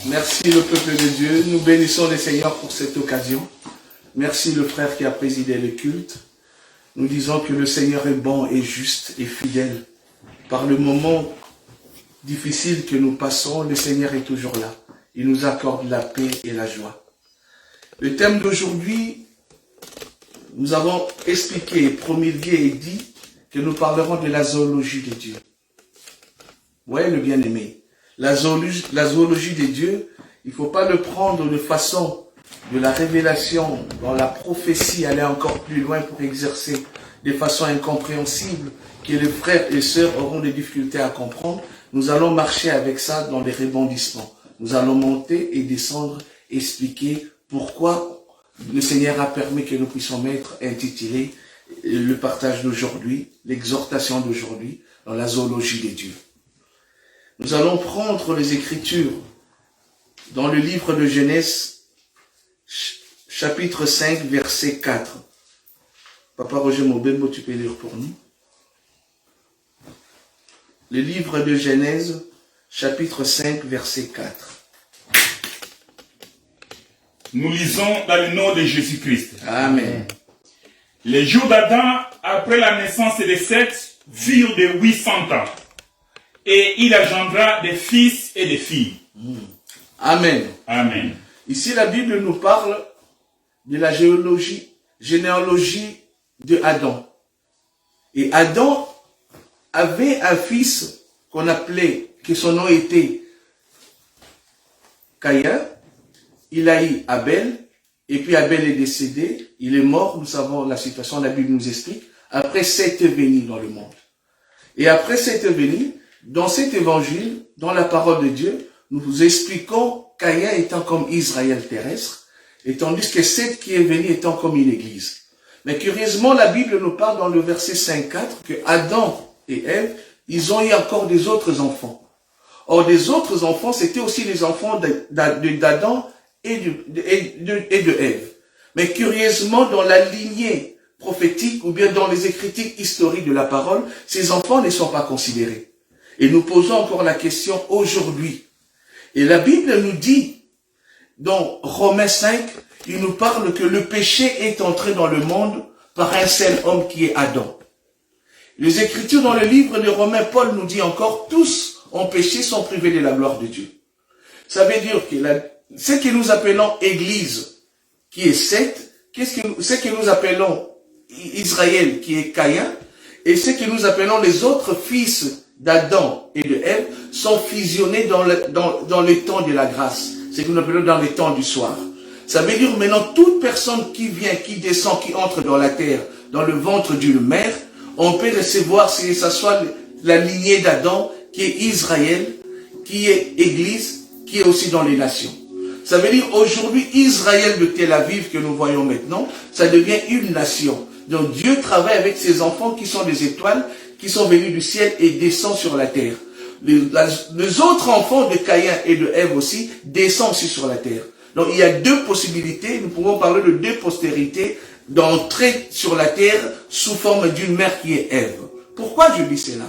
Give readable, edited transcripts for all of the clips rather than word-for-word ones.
Merci le peuple de Dieu. Nous bénissons le Seigneur pour cette occasion. Merci le frère qui a présidé le culte. Nous disons que le Seigneur est bon et juste et fidèle. Par le moment difficile que nous passons, le Seigneur est toujours là. Il nous accorde la paix et la joie. Le thème d'aujourd'hui, nous avons expliqué, promulgué et dit que nous parlerons de la zoologie de Dieu. Ouais, le bien-aimé. La zoologie de Dieu, il ne faut pas le prendre de façon de la révélation, dans la prophétie, aller encore plus loin pour exercer de façon incompréhensible, que les frères et sœurs auront des difficultés à comprendre. Nous allons marcher avec ça dans des rebondissements. Nous allons monter et descendre, expliquer pourquoi le Seigneur a permis que nous puissions mettre intitulé le partage d'aujourd'hui, l'exhortation d'aujourd'hui, dans la zoologie de Dieu. Nous allons prendre les Écritures dans le livre de Genèse, chapitre 5, verset 4. Papa Roger Mobembo, tu peux lire pour nous. Le livre de Genèse, chapitre 5, verset 4. Nous lisons dans le nom de Jésus-Christ. Amen. Les jours d'Adam, après la naissance de Seth, furent de 800 ans. Et il engendra des fils et des filles. Amen. Amen. Ici, la Bible nous parle de la généalogie de Adam. Et Adam avait un fils qu'on appelait, que son nom était Caïn. Il a eu Abel, et puis Abel est décédé, il est mort, nous savons la situation, la Bible nous explique. Après, Seth est venu dans le monde. Et après Seth est venu, dans cet évangile, dans la parole de Dieu, nous vous expliquons Caïn étant comme Israël terrestre, et tandis que Seth qui est venu étant comme une église. Mais curieusement, la Bible nous parle dans le verset 5-4 que Adam et Ève, ils ont eu encore des autres enfants. Or, des autres enfants, c'était aussi les enfants d'Adam et de Ève. Mais curieusement, dans la lignée prophétique, ou bien dans les écritures historiques de la parole, ces enfants ne sont pas considérés. Et nous posons encore la question aujourd'hui. Et la Bible nous dit, dans Romains 5, il nous parle que le péché est entré dans le monde par un seul homme qui est Adam. Les Écritures dans le livre de Romains, Paul nous dit encore, tous ont péché, sont privés de la gloire de Dieu. Ça veut dire que ce que nous appelons Église, qui est Seth, ce que nous appelons Israël, qui est Caïn, et ce que nous appelons les autres fils d'Adam et de Ève, sont fusionnés dans le temps de la grâce. C'est ce que nous appelons dans le temps du soir. Ça veut dire maintenant, toute personne qui vient, qui descend, qui entre dans la terre, dans le ventre d'une mère, on peut recevoir, si ça soit la lignée d'Adam, qui est Israël, qui est Église, qui est aussi dans les nations. Ça veut dire aujourd'hui, Israël de Tel Aviv que nous voyons maintenant, ça devient une nation. Donc Dieu travaille avec ses enfants qui sont des étoiles, qui sont venus du ciel et descendent sur la terre. Les autres enfants de Caïn et de Ève aussi descendent aussi sur la terre. Donc il y a deux possibilités, nous pouvons parler de deux postérités d'entrer sur la terre sous forme d'une mère qui est Ève. Pourquoi je dis cela?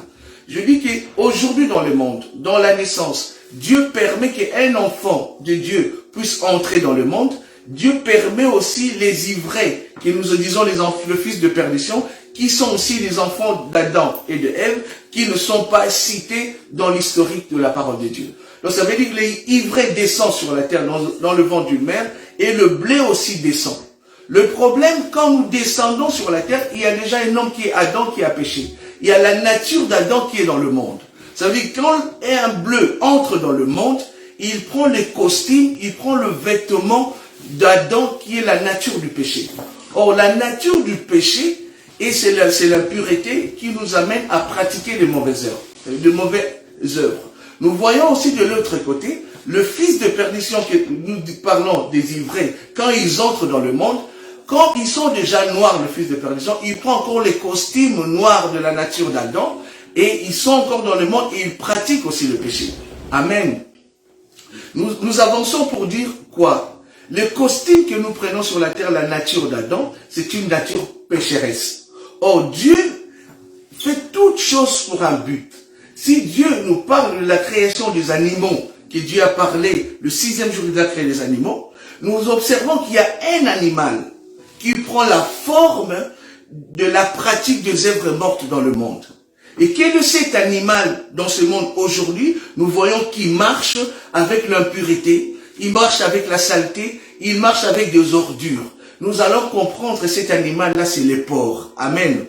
Je dis qu'aujourd'hui dans le monde, dans la naissance, Dieu permet qu'un enfant de Dieu puisse entrer dans le monde. Dieu permet aussi les ivrés, que nous disons le fils de perdition, qui sont aussi les enfants d'Adam et de Ève, qui ne sont pas cités dans l'historique de la parole de Dieu. Donc ça veut dire que les ivrés descendent sur la terre dans le ventre d'une mère, et le blé aussi descend. Le problème, quand nous descendons sur la terre, il y a déjà un homme qui est Adam qui a péché. Il y a la nature d'Adam qui est dans le monde. Ça veut dire que quand un bleu entre dans le monde, il prend les costumes, il prend le vêtement d'Adam qui est la nature du péché. Or, la nature du péché, et c'est l'impureté qui nous amène à pratiquer de mauvaises œuvres. Nous voyons aussi de l'autre côté, le fils de perdition que nous parlons des ivrés, quand ils entrent dans le monde, quand ils sont déjà noirs, le fils de perdition, il prend encore les costumes noirs de la nature d'Adam, et ils sont encore dans le monde et ils pratiquent aussi le péché. Amen. Nous avançons pour dire quoi? Le costume que nous prenons sur la terre, la nature d'Adam, c'est une nature pécheresse. Or, Dieu fait toutes choses pour un but. Si Dieu nous parle de la création des animaux que Dieu a parlé le 6e jour il a créé les animaux, nous observons qu'il y a un animal qui prend la forme de la pratique des œuvres mortes dans le monde. Et quel est cet animal dans ce monde aujourd'hui? Nous voyons qu'il marche avec l'impureté, il marche avec la saleté, il marche avec des ordures. Nous allons comprendre que cet animal-là, c'est les porcs. Amen.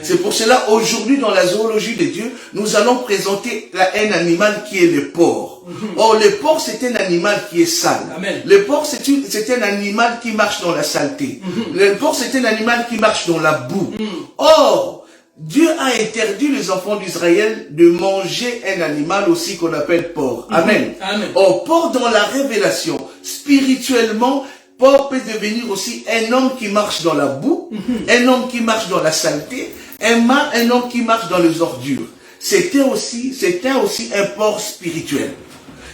C'est pour cela, aujourd'hui, dans la zoologie de Dieu, nous allons présenter un animal qui est le porc. Or, le porc, c'est un animal qui est sale. Amen. Le porc, c'est un animal qui marche dans la saleté. Le porc, c'est un animal qui marche dans la boue. Or, Dieu a interdit les enfants d'Israël de manger un animal aussi qu'on appelle porc. Amen. Amen. Or, porc dans la révélation, spirituellement, porc peut devenir aussi un homme qui marche dans la boue, un homme qui marche dans la saleté, un homme qui marche dans les ordures. C'était aussi un porc spirituel.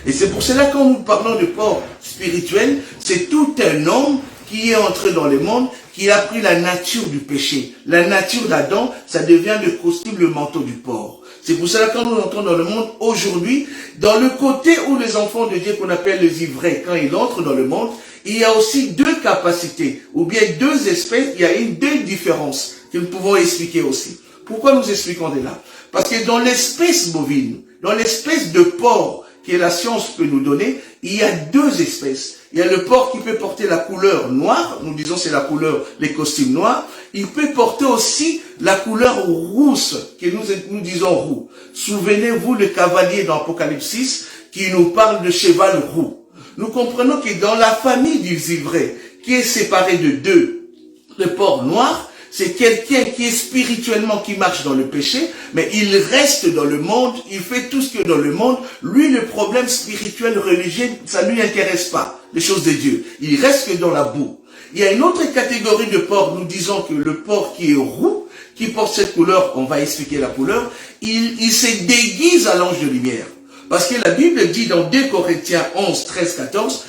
Et c'est pour cela, quand nous parlons de porc spirituel, c'est tout un homme qui est entré dans le monde, qui a pris la nature du péché. La nature d'Adam, ça devient le costume, le manteau du porc. C'est pour cela que quand nous entrons dans le monde, aujourd'hui, dans le côté où les enfants de Dieu qu'on appelle les ivraies, quand ils entrent dans le monde, il y a aussi deux capacités, ou bien deux espèces, il y a deux différences que nous pouvons expliquer aussi. Pourquoi nous expliquons de là? Parce que dans l'espèce bovine, dans l'espèce de porc que la science peut nous donner, il y a deux espèces. Il y a le porc qui peut porter la couleur noire, nous disons c'est la couleur, les costumes noirs. Il peut porter aussi la couleur rousse, que nous disons roux. Souvenez-vous le cavalier dans Apocalypse 6 qui nous parle de cheval roux. Nous comprenons que dans la famille du ivraies, qui est séparée de deux, le porc noir, c'est quelqu'un qui est spirituellement, qui marche dans le péché, mais il reste dans le monde, il fait tout ce que dans le monde. Lui, le problème spirituel, religieux, ça ne lui intéresse pas, les choses de Dieu. Il reste que dans la boue. Il y a une autre catégorie de porc, nous disons que le porc qui est roux, qui porte cette couleur, on va expliquer la couleur, il se déguise à l'ange de lumière. Parce que la Bible dit dans 2 Corinthiens 11, 13, 14,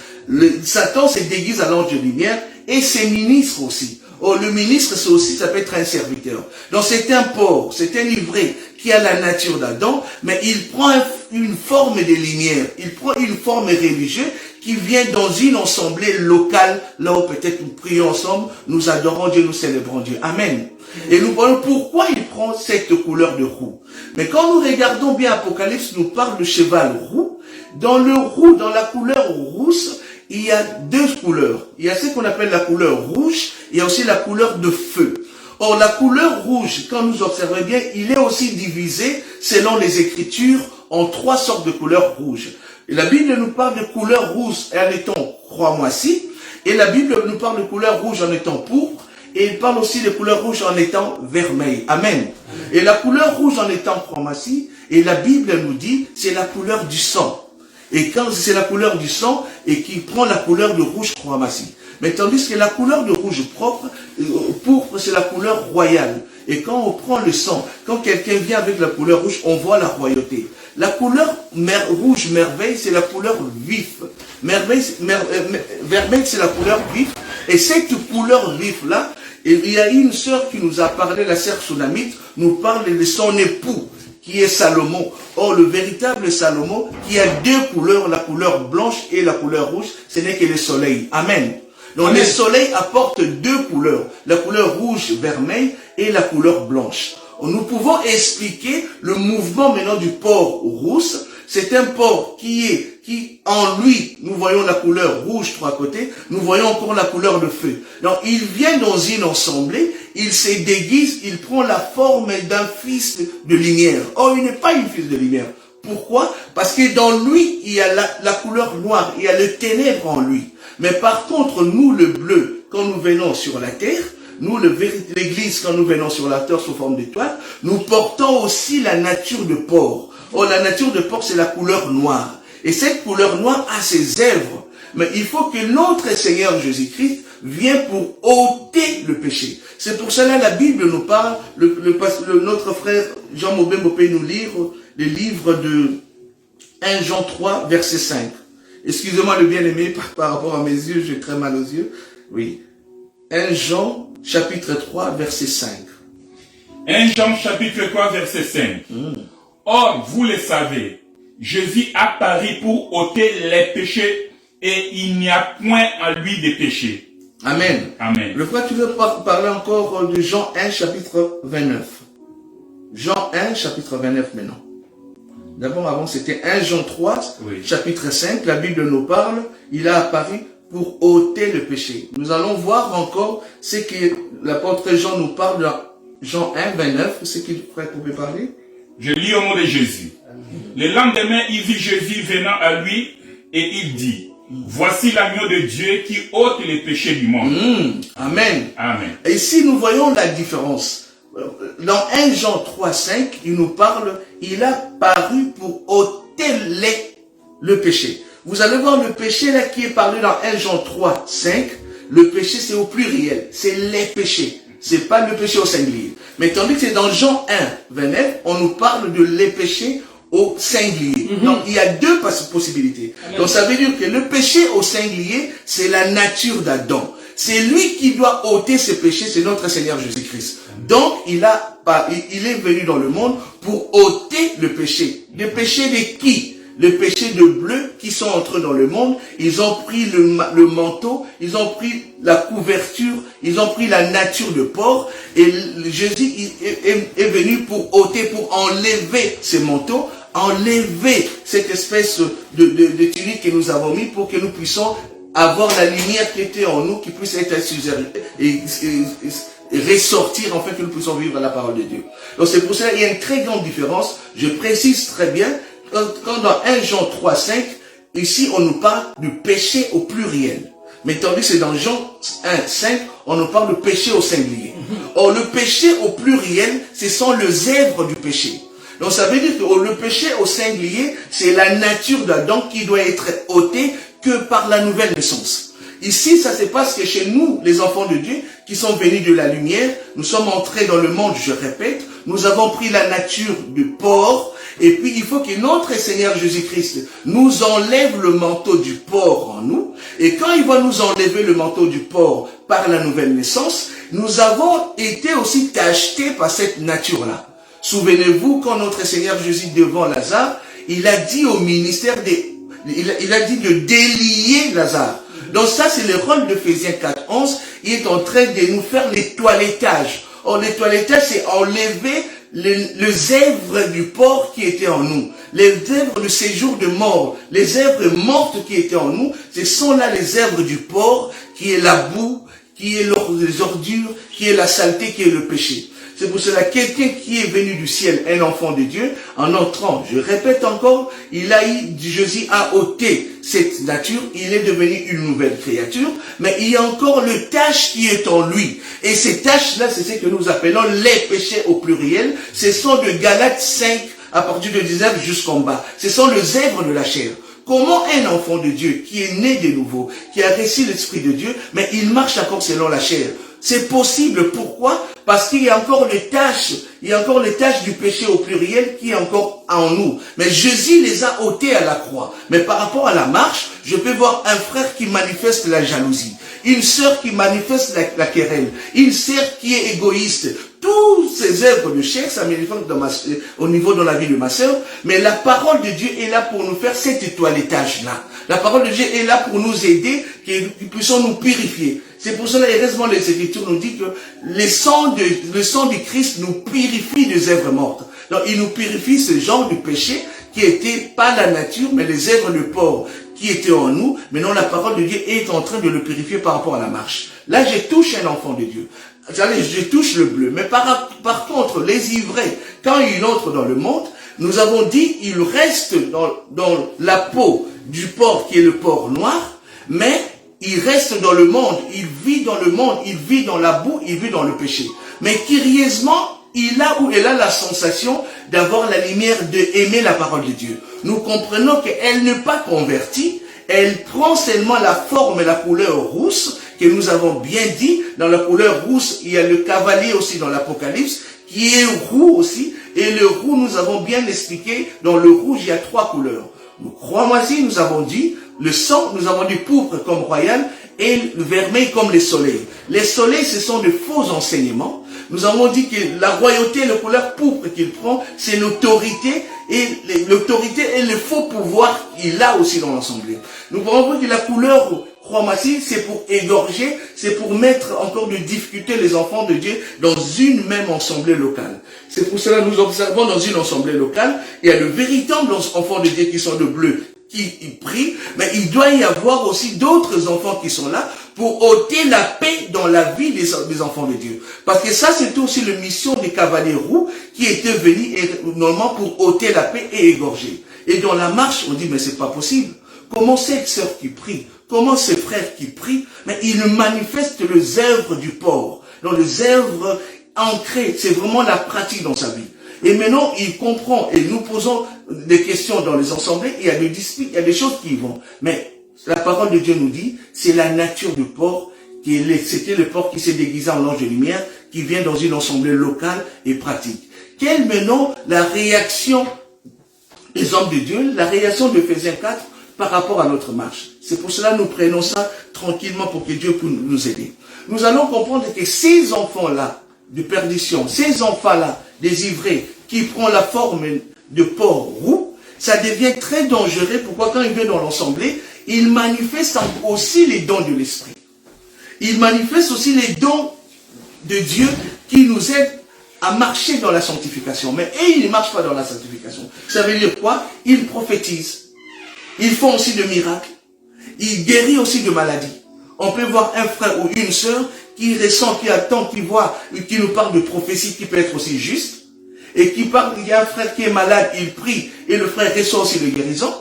Satan se déguise à l'ange de lumière et ses ministres aussi. Oh, le ministre, c'est aussi, ça peut être un serviteur. Donc c'est un porc, c'est un ivraie qui a la nature d'Adam, mais il prend une forme de lumière, il prend une forme religieuse qui vient dans une assemblée locale, là où peut-être nous prions ensemble, nous adorons Dieu, nous célébrons Dieu. Amen. Et nous voyons pourquoi il prend cette couleur de roux. Mais quand nous regardons bien Apocalypse, nous parle de cheval roux. Dans le roux, dans la couleur rousse, il y a deux couleurs. Il y a ce qu'on appelle la couleur rouge, il y a aussi la couleur de feu. Or, la couleur rouge, quand nous observons bien, il est aussi divisé, selon les Écritures, en 3 sortes de couleurs rouges. Et la Bible nous parle de couleur rouge en étant croix-moisi, et la Bible nous parle de couleur rouge en étant pourpre, et il parle aussi de couleur rouge en étant vermeil. Amen. Et la couleur rouge en étant croix-moisi, et la Bible nous dit, c'est la couleur du sang. Et quand c'est la couleur du sang, et qui prend la couleur de rouge croix-moisi. Mais tandis que la couleur de rouge pourpre, c'est la couleur royale. Et quand on prend le sang, quand quelqu'un vient avec la couleur rouge, on voit la royauté. La couleur rouge merveille, c'est la couleur vif. Vermeil, c'est la couleur vif. Et cette couleur vif-là, il y a une sœur qui nous a parlé, la sœur Sunamite, nous parle de son époux, qui est Salomon. Or, le véritable Salomon, qui a deux couleurs, la couleur blanche et la couleur rouge, ce n'est que le soleil. Amen. Donc, le soleil apporte deux couleurs, la couleur rouge, vermeil et la couleur blanche. Nous pouvons expliquer le mouvement maintenant du porc rousse. C'est un porc qui en lui, nous voyons la couleur rouge 3 côtés, nous voyons encore la couleur de feu. Donc, il vient dans une assemblée, il se déguise, il prend la forme d'un fils de lumière. Or, il n'est pas un fils de lumière. Pourquoi? Parce que dans lui, il y a la couleur noire, il y a le ténèbre en lui. Mais par contre, nous, le bleu, quand nous venons sur la terre, nous, l'église, quand nous venons sur la terre sous forme d'étoile, nous portons aussi la nature de porc. Or, la nature de porc, c'est la couleur noire. Et cette couleur noire a ses œuvres. Mais il faut que notre Seigneur Jésus-Christ vienne pour ôter le péché. C'est pour cela que la Bible nous parle, notre frère Jean Mobembo peut nous lire le livre de 1 Jean 3, verset 5. Excusez-moi le bien-aimé, par rapport à mes yeux, j'ai très mal aux yeux. Oui. 1 Jean, chapitre 3, verset 5. 1 Jean, chapitre 3, verset 5. Or, vous le savez, Jésus a paru pour ôter les péchés et il n'y a point en lui de péché. Amen. Amen. Le frère, tu veux parler encore de Jean 1, chapitre 29. Jean 1, chapitre 29 maintenant. D'abord, avant, c'était 1 Jean 3, Oui. chapitre 5. La Bible nous parle. Il a apparu pour ôter le péché. Nous allons voir encore ce que l'apôtre Jean nous parle dans Jean 1, 29. Ce qu'il frère pouvait parler. Je lis au nom de Jésus. Le lendemain, il vit Jésus venant à lui et il dit, voici l'agneau de Dieu qui ôte les péchés du monde. Amen. Amen. Et ici, nous voyons la différence. Dans 1 Jean 3, 5, il nous parle, il a paru pour ôter le péché. Vous allez voir le péché là qui est parlé dans 1 Jean 3, 5. Le péché, c'est au pluriel. C'est les péchés. C'est pas le péché au singulier. Mais tandis que c'est dans Jean 1, 29, on nous parle de les péchés au singulier. Donc, il y a deux possibilités. Amen. Donc, ça veut dire que le péché au singulier, c'est la nature d'Adam. C'est lui qui doit ôter ses péchés, c'est notre Seigneur Jésus-Christ. Donc, il est venu dans le monde pour ôter le péché. Le péché de qui? Le péché de bleu qui sont entrés dans le monde. Ils ont pris le manteau, ils ont pris la couverture, ils ont pris la nature de porc. Et Jésus est venu pour ôter, pour enlever ces manteaux, enlever cette espèce de tunique que nous avons mis pour que nous puissions avoir la lumière qui était en nous, qui puisse être et ressortir, en fait, que nous puissions vivre la parole de Dieu. Donc c'est pour ça qu'il y a une très grande différence. Je précise très bien, quand dans 1 Jean 3, 5, ici on nous parle du péché au pluriel. Mais tandis que c'est dans Jean 1, 5, on nous parle de péché au singulier. Or le péché au pluriel, ce sont les œuvres du péché. Donc ça veut dire que le péché au singulier, c'est la nature d'Adam qui doit être ôtée que par la nouvelle naissance. Ici, ça se passe que chez nous, les enfants de Dieu, qui sont venus de la lumière, nous sommes entrés dans le monde, je répète, nous avons pris la nature du porc, et puis il faut que notre Seigneur Jésus-Christ nous enlève le manteau du porc en nous, et quand il va nous enlever le manteau du porc par la nouvelle naissance, nous avons été aussi tachetés par cette nature-là. Souvenez-vous, quand notre Seigneur Jésus devant Lazare, il a dit au ministère il a dit de délier Lazare. Donc ça, c'est le rôle d'Éphésiens 4, 11. Il est en train de nous faire les toilettages. Or, les toilettages, c'est enlever les œuvres du porc qui étaient en nous. Les œuvres de séjour de mort. Les œuvres mortes qui étaient en nous. Ce sont là les œuvres du porc, qui est la boue, qui est les ordures, qui est la saleté, qui est le péché. C'est pour cela, quelqu'un qui est venu du ciel, un enfant de Dieu, en entrant, je répète encore, Jésus a ôté cette nature, il est devenu une nouvelle créature, mais il y a encore le tâche qui est en lui. Et ces tâches-là, c'est ce que nous appelons les péchés au pluriel. Ce sont de Galates 5, à partir de 19 jusqu'en bas. Ce sont les œuvres de la chair. Comment un enfant de Dieu qui est né de nouveau, qui a reçu l'Esprit de Dieu, mais il marche encore selon la chair? C'est possible. Pourquoi? Parce qu'il y a encore les tâches du péché au pluriel qui est encore en nous. Mais Jésus les a ôtées à la croix. Mais par rapport à la marche, je peux voir un frère qui manifeste la jalousie, une sœur qui manifeste la querelle, une sœur qui est égoïste. Toutes ces œuvres de chair, ça manifeste au niveau de la vie de ma sœur. Mais la parole de Dieu est là pour nous faire cet toilettage-là. La parole de Dieu est là pour nous aider, que nous puissions nous purifier. C'est pour cela, heureusement, les Écritures nous disent que le sang du Christ nous purifie des œuvres mortes. Donc, il nous purifie ce genre de péché qui était pas la nature, mais les œuvres de porc qui étaient en nous. Maintenant, la parole de Dieu est en train de le purifier par rapport à la marche. Là, je touche un enfant de Dieu. Je touche le bleu. Mais par contre, les ivrés, quand ils entrent dans le monde, nous avons dit, ils restent dans la peau du porc qui est le porc noir, mais il reste dans le monde, il vit dans le monde, il vit dans la boue, il vit dans le péché. Mais curieusement, elle a la sensation d'avoir la lumière, d'aimer la parole de Dieu. Nous comprenons qu'elle n'est pas convertie, elle prend seulement la forme et la couleur rousse, que nous avons bien dit. Dans la couleur rousse, il y a le cavalier aussi dans l'Apocalypse, qui est roux aussi. Et le roux, nous avons bien expliqué, dans le rouge, il y a 3 couleurs. Le cramoisi, nous avons dit, le sang, nous avons dit pourpre comme royal, et le vermeil comme les soleils. Les soleils, ce sont de faux enseignements, Nous avons dit que la royauté, la couleur pourpre qu'il prend, c'est l'autorité, et l'autorité et le faux pouvoir qu'il a aussi dans l'assemblée. Nous voyons que la couleur chromatie, c'est pour égorger, c'est pour mettre encore de difficulté les enfants de Dieu dans une même assemblée locale. C'est pour cela que nous observons dans une assemblée locale, il y a de véritables enfants de Dieu qui sont de bleu, qui prient, mais il doit y avoir aussi d'autres enfants qui sont là pour ôter la paix dans la vie des enfants de Dieu. Parce que ça, c'est aussi la mission des cavaliers roux qui étaient venus normalement pour ôter la paix et égorger. Et dans la marche, on dit, mais c'est pas possible. Comment cette sœur qui prie, comment ces frères qui prient, mais ils manifestent les œuvres du port, dans les œuvres ancrées, c'est vraiment la pratique dans sa vie. Et maintenant, il comprend, et nous posons des questions dans les assemblées, il y a des disputes, il y a des choses qui vont. Mais la parole de Dieu nous dit, c'est la nature du porc, c'était le porc qui s'est déguisé en ange de lumière, qui vient dans une assemblée locale et pratique. Quelle maintenant la réaction des hommes de Dieu, la réaction de Ephésiens 4 par rapport à notre marche? C'est pour cela que nous prenons ça tranquillement pour que Dieu puisse nous aider. Nous allons comprendre que ces enfants-là, de perdition, ces enfants-là, désivrés, qui prend la forme de porc roux, ça devient très dangereux. Pourquoi? Quand il vient dans l'assemblée, il manifeste aussi les dons de l'esprit. Il manifeste aussi les dons de Dieu qui nous aident à marcher dans la sanctification. Mais ils ne marchent pas dans la sanctification. Ça veut dire quoi? Ils prophétisent. Ils font aussi de miracles. Ils guérissent aussi de maladies. On peut voir un frère ou une sœur qui ressent, qui attend, qui voit, qui nous parle de prophétie qui peut être aussi juste, et qui parle, il y a un frère qui est malade, il prie, et le frère ressent aussi de guérison.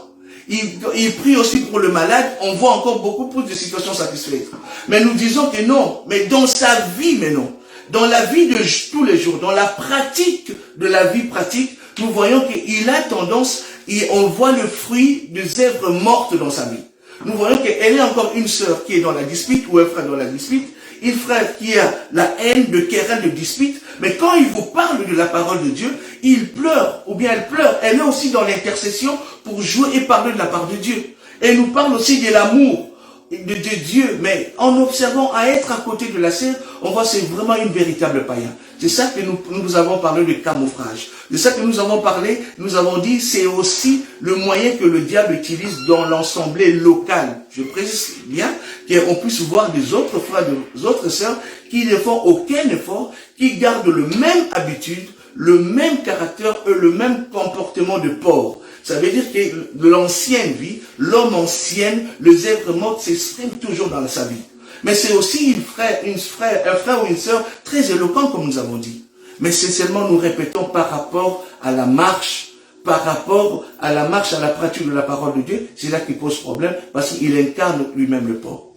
Il prie aussi pour le malade, on voit encore beaucoup plus de situations satisfaites. Mais nous disons que non, mais dans sa vie, mais non. Dans la vie de tous les jours, dans la pratique de la vie pratique, nous voyons qu'il a tendance, et on voit le fruit des œuvres mortes dans sa vie. Nous voyons qu'elle est encore une sœur qui est dans la dispute, ou un frère dans la dispute, une frère qui a la haine, de querelle, de dispute, mais quand il vous parle de la parole de Dieu, il pleure, ou bien elle pleure, elle est aussi dans l'intercession pour jouer et parler de la part de Dieu. Elle nous parle aussi de l'amour de Dieu, mais en observant à être à côté de la sœur, on voit que c'est vraiment une véritable païen. C'est ça que nous avons parlé de camouflage. C'est ça que nous avons parlé, nous avons dit, c'est aussi le moyen que le diable utilise dans l'assemblée locale. Je précise bien qu'on puisse voir des autres frères, des autres sœurs qui ne font aucun effort, qui gardent le même habitude, le même caractère et le même comportement de porc. Ça veut dire que de l'ancienne vie, l'homme ancien, les êtres morts s'expriment toujours dans sa vie. Mais c'est aussi un frère ou une sœur très éloquent, comme nous avons dit. Mais c'est seulement, nous répétons, par rapport à la marche, à la pratique de la parole de Dieu, c'est là qu'il pose problème, parce qu'il incarne lui-même le porc.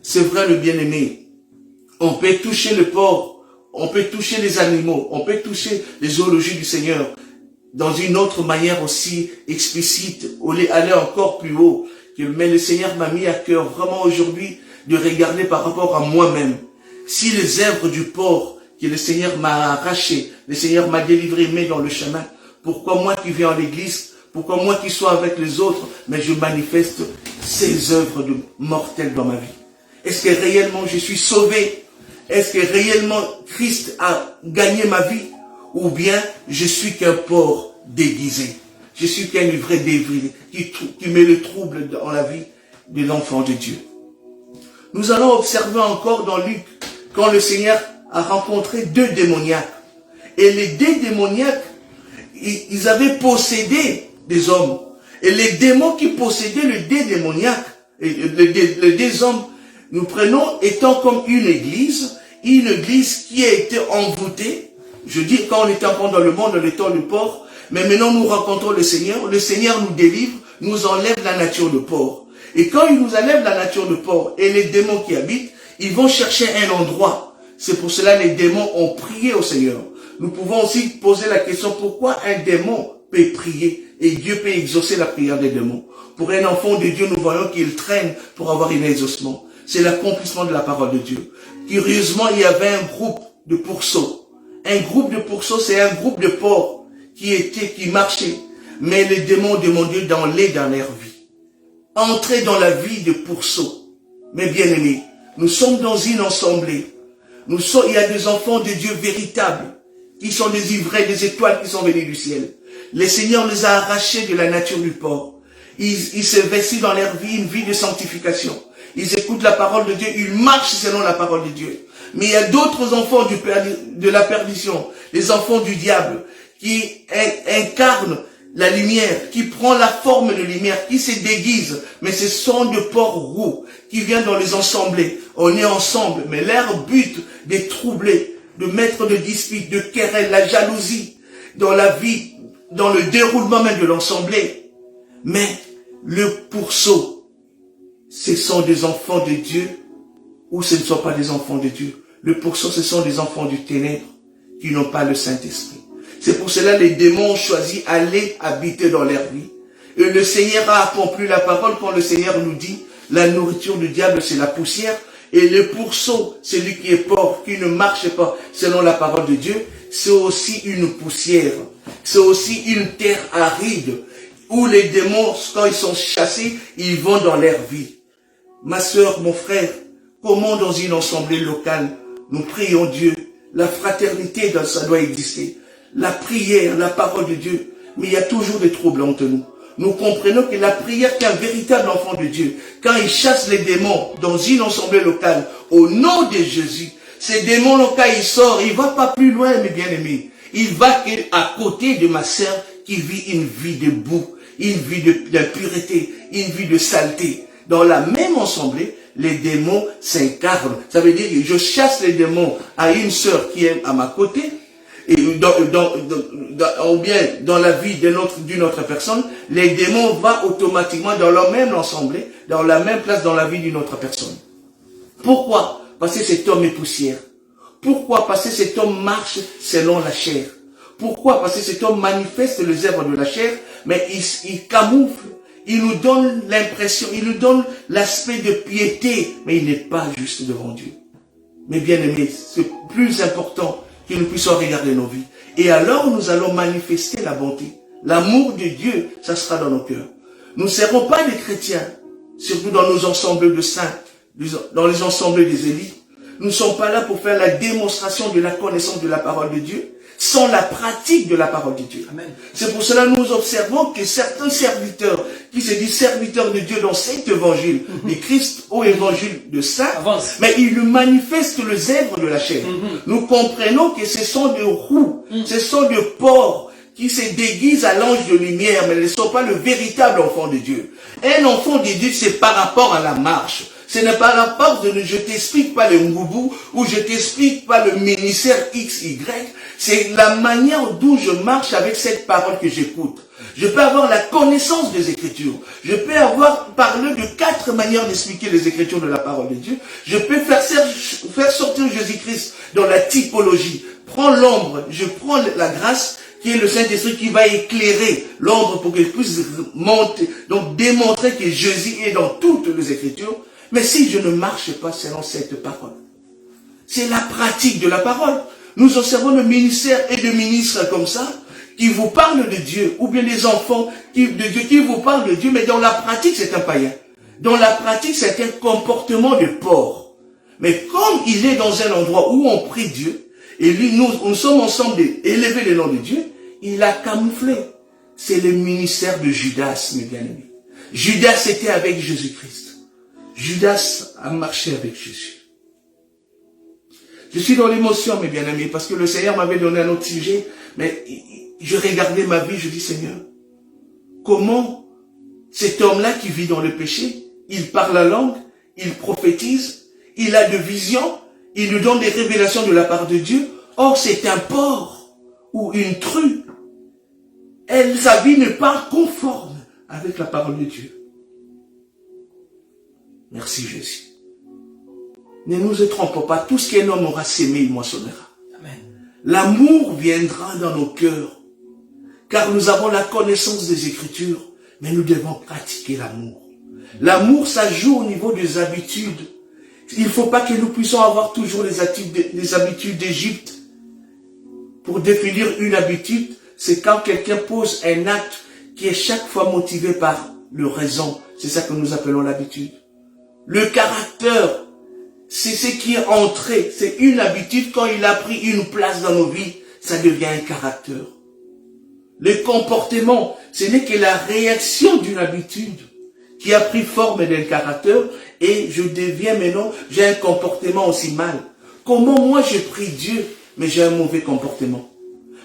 C'est vrai, le bien-aimé. On peut toucher le porc, on peut toucher les animaux, on peut toucher les zoologies du Seigneur, dans une autre manière aussi explicite, aller encore plus haut. Mais le Seigneur m'a mis à cœur vraiment aujourd'hui de regarder par rapport à moi-même. Si les œuvres du porc que le Seigneur m'a arraché, le Seigneur m'a délivré, met dans le chemin, pourquoi moi qui viens à l'église, pourquoi moi qui sois avec les autres, mais je manifeste ces œuvres de mortelles dans ma vie? Est-ce que réellement je suis sauvé? Est-ce que réellement Christ a gagné ma vie? Ou bien je suis qu'un porc déguisé? Je suis qu'un vrai dévrier qui met le trouble dans la vie de l'enfant de Dieu. Nous allons observer encore dans Luc, quand le Seigneur a rencontré 2 démoniaques. Et les 2 démoniaques, ils avaient possédé des hommes. Et les démons qui possédaient les 2 démoniaques, les 2 hommes, nous prenons étant comme une église qui a été envoûtée. Je dis, quand on était encore dans le monde, dans le temps du porc, mais maintenant nous rencontrons le Seigneur nous délivre, nous enlève la nature de porc. Et quand il nous enlève la nature de porc et les démons qui habitent, ils vont chercher un endroit. C'est pour cela que les démons ont prié au Seigneur. Nous pouvons aussi poser la question, pourquoi un démon peut prier et Dieu peut exaucer la prière des démons? Pour un enfant de Dieu, nous voyons qu'il traîne pour avoir un exaucement. C'est l'accomplissement de la parole de Dieu. Curieusement, il y avait un groupe de pourceaux. Un groupe de pourceaux, c'est un groupe de porcs qui marchait. Mais les démons demandaient d'aller dans leur vie. Entrer dans la vie de pourceaux. Mais bien aimés, nous sommes dans une assemblée. Il y a des enfants de Dieu véritables, qui sont des ivraies, des étoiles qui sont venues du ciel. Le Seigneur les a arrachés de la nature du porc. Ils se vêtissent dans leur vie une vie de sanctification. Ils écoutent la parole de Dieu, ils marchent selon la parole de Dieu. Mais il y a d'autres enfants de la perdition, les enfants du diable, qui incarnent la lumière, qui prend la forme de lumière, qui se déguise, mais ce sont de porcs roux, qui viennent dans les assemblées. On est ensemble, mais leur but de troubler, de mettre de disputes, de querelles, la jalousie, dans la vie, dans le déroulement même de l'assemblée. Mais le pourceau, ce sont des enfants de Dieu, ou ce ne sont pas des enfants de Dieu. Le pourceau, ce sont des enfants du ténèbre, qui n'ont pas le Saint-Esprit. C'est pour cela que les démons ont choisi d'aller habiter dans leur vie. Et le Seigneur a accompli la parole quand le Seigneur nous dit, la nourriture du diable, c'est la poussière. Et le pourceau, celui qui est pauvre, qui ne marche pas selon la parole de Dieu, c'est aussi une poussière. C'est aussi une terre aride, où les démons, quand ils sont chassés, ils vont dans leur vie. Ma sœur, mon frère, comment dans une assemblée locale, nous prions Dieu, la fraternité, ça doit exister. La prière, la parole de Dieu, mais il y a toujours des troubles entre nous. Nous comprenons que la prière qu'un véritable enfant de Dieu, quand il chasse les démons dans une assemblée locale, au nom de Jésus, ces démons locaux, il sort, il va pas plus loin, mes bien-aimés. Il va à côté de ma sœur qui vit une vie de boue, une vie d'impureté, une vie de saleté. Dans la même assemblée, les démons s'incarnent. Ça veut dire que je chasse les démons à une sœur qui est à ma côté, et ou bien dans la vie d'une autre personne, les démons vont automatiquement dans la même assemblée, dans la même place dans la vie d'une autre personne. Pourquoi? Parce que cet homme est poussière. Pourquoi? Parce que cet homme marche selon la chair. Pourquoi? Parce que cet homme manifeste les œuvres de la chair, mais il camoufle, il nous donne l'impression, il nous donne l'aspect de piété, mais il n'est pas juste devant Dieu. Mais bien aimés, c'est plus important que nous puissions regarder nos vies. Et alors nous allons manifester la bonté. L'amour de Dieu, ça sera dans nos cœurs. Nous ne serons pas des chrétiens, surtout dans nos ensembles de saints, dans les ensembles des élites. Nous ne sommes pas là pour faire la démonstration de la connaissance de la parole de Dieu, sans la pratique de la parole de Dieu. C'est pour cela que nous observons que certains serviteurs, qui se disent serviteurs de Dieu dans cet évangile, de Christ au évangile de Saint, mais ils nous manifestent les œuvres de la chair. Nous comprenons que ce sont des roux, ce sont des porcs qui se déguisent à l'ange de lumière, mais ne sont pas le véritable enfant de Dieu. Un enfant de Dieu, c'est par rapport à la marche. Ce n'est pas la part de je t'explique pas le ngoubou ou je t'explique pas le ministère XY. C'est la manière dont je marche avec cette parole que j'écoute. Je peux avoir la connaissance des Écritures. Je peux avoir parlé de 4 manières d'expliquer les Écritures de la parole de Dieu. Je peux faire sortir Jésus-Christ dans la typologie. Prends l'ombre, je prends la grâce qui est le Saint-Esprit qui va éclairer l'ombre pour qu'elle puisse monter, donc démontrer que Jésus est dans toutes les Écritures. Mais si je ne marche pas selon cette parole, c'est la pratique de la parole. Nous observons le ministère et le ministre comme ça, qui vous parlent de Dieu, ou bien les enfants de Dieu qui vous parlent de Dieu, mais dans la pratique, c'est un païen. Dans la pratique, c'est un comportement de porc. Mais comme il est dans un endroit où on prie Dieu, et lui, nous sommes ensemble élever le nom de Dieu, il a camouflé. C'est le ministère de Judas, mes bien-aimés. Judas était avec Jésus-Christ. Judas a marché avec Jésus. Je suis dans l'émotion, mes bien-aimés, parce que le Seigneur m'avait donné un autre sujet, mais je regardais ma vie, je dis, Seigneur, comment cet homme-là qui vit dans le péché, il parle la langue, il prophétise, il a de visions, il nous donne des révélations de la part de Dieu, or c'est un porc ou une true. Sa vie n'est pas conforme avec la parole de Dieu. Merci Jésus. Ne nous trompons pas, tout ce qu'un homme aura sémé, il moissonnera. L'amour viendra dans nos cœurs, car nous avons la connaissance des Écritures, mais nous devons pratiquer l'amour. L'amour, ça joue au niveau des habitudes. Il ne faut pas que nous puissions avoir toujours les habitudes d'Égypte. Pour définir une habitude, c'est quand quelqu'un pose un acte qui est chaque fois motivé par le raison. C'est ça que nous appelons l'habitude. Le caractère c'est ce qui est entré, c'est une habitude, quand il a pris une place dans nos vies, ça devient un caractère. Le comportement, ce n'est que la réaction d'une habitude qui a pris forme d'un caractère et je deviens maintenant, j'ai un comportement aussi mal. Comment moi je prie Dieu, mais j'ai un mauvais comportement.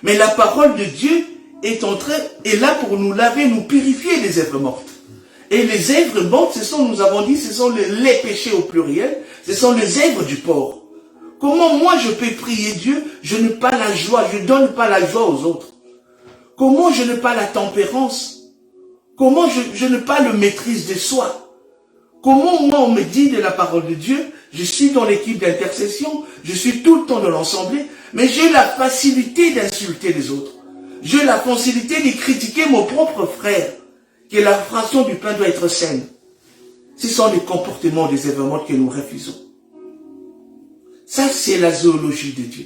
Mais la parole de Dieu est là pour nous laver, nous purifier des œuvres mortes. Et les œuvres mortes, nous avons dit, ce sont les péchés au pluriel, ce sont les œuvres du porc. Comment moi je peux prier Dieu, je n'ai pas la joie, je ne donne pas la joie aux autres. Comment je n'ai pas la tempérance? Comment je n'ai pas le maîtrise de soi? Comment moi on me dit de la parole de Dieu, je suis dans l'équipe d'intercession, je suis tout le temps dans l'assemblée, mais j'ai la facilité d'insulter les autres. J'ai la facilité de critiquer mon propre frère, que la fraction du pain doit être saine. Ce sont les comportements des événements que nous refusons. Ça, c'est la zoologie de Dieu.